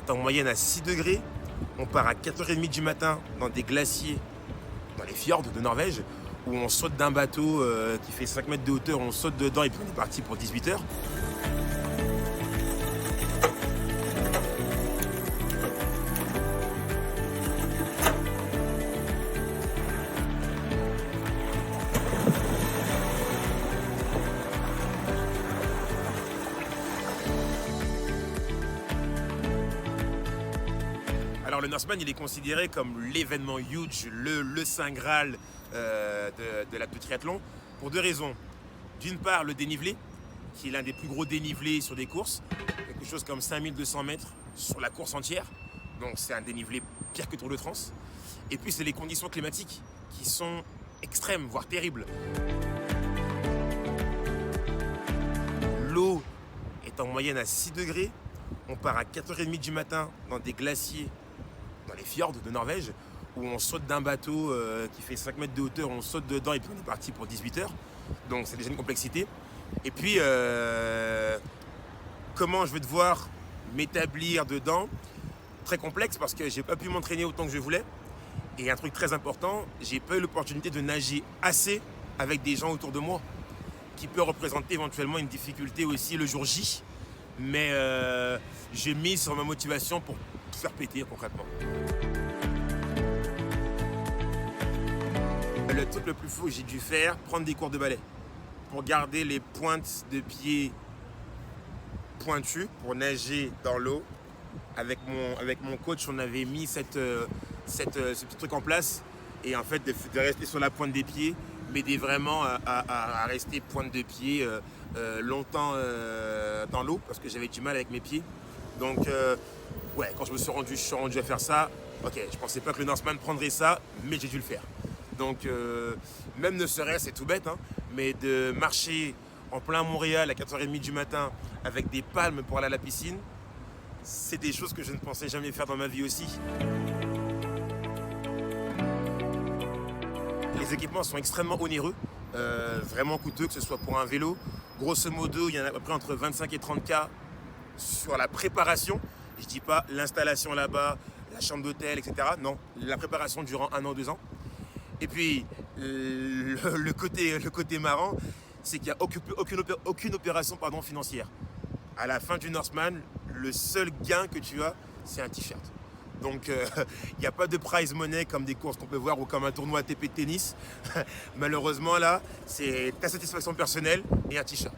est en moyenne à 6 degrés. On part à 4h30 du matin dans des glaciers, dans les fjords de Norvège, où on saute d'un bateau qui fait 5 mètres de hauteur, on saute dedans et puis on est parti pour 18 heures. Alors le Norseman, il est considéré comme l'événement huge, le Saint Graal du triathlon, pour deux raisons. D'une part, le dénivelé, qui est l'un des plus gros dénivelés sur des courses, quelque chose comme 5200 mètres sur la course entière, donc c'est un dénivelé pire que Tour de France. Et puis c'est les conditions climatiques qui sont extrêmes, voire terribles. L'eau est en moyenne à 6 degrés, on part à 4h30 du matin dans des glaciers, dans les fjords de Norvège, où on saute d'un bateau qui fait 5 mètres de hauteur, on saute dedans et puis on est parti pour 18 heures. Donc c'est déjà une complexité. Et puis, comment je vais devoir m'établir dedans? Très complexe parce que j'ai pas pu m'entraîner autant que je voulais. Et un truc très important, j'ai pas eu l'opportunité de nager assez avec des gens autour de moi, qui peut représenter éventuellement une difficulté aussi le jour J. Mais j'ai mis sur ma motivation pour tout faire péter concrètement. Le truc le plus fou que j'ai dû faire, prendre des cours de ballet pour garder les pointes de pied pointues pour nager dans l'eau. Avec mon coach, on avait mis ce petit truc en place et en fait de rester sur la pointe des pieds, m'aider vraiment à rester pointe de pied longtemps dans l'eau parce que j'avais du mal avec mes pieds. Donc ouais, quand je suis rendu à faire ça, ok, je pensais pas que le Norseman prendrait ça, mais j'ai dû le faire. Donc même ne serait-ce, c'est tout bête, hein, mais de marcher en plein Montréal à 4h30 du matin avec des palmes pour aller à la piscine, c'est des choses que je ne pensais jamais faire dans ma vie aussi. Les équipements sont extrêmement onéreux, vraiment coûteux, que ce soit pour un vélo. Grosso modo, il y en a à peu près entre 25 et 30K sur la préparation. Je dis pas l'installation là-bas, la chambre d'hôtel, etc. Non, la préparation durant 1 an, 2 ans. Et puis, le côté marrant, c'est qu'il n'y a aucune opération financière. À la fin du Norseman, le seul gain que tu as, c'est un t-shirt. Donc, il n'y a pas de prize money comme des courses qu'on peut voir ou comme un tournoi ATP de tennis. Malheureusement, là, c'est ta satisfaction personnelle et un t-shirt.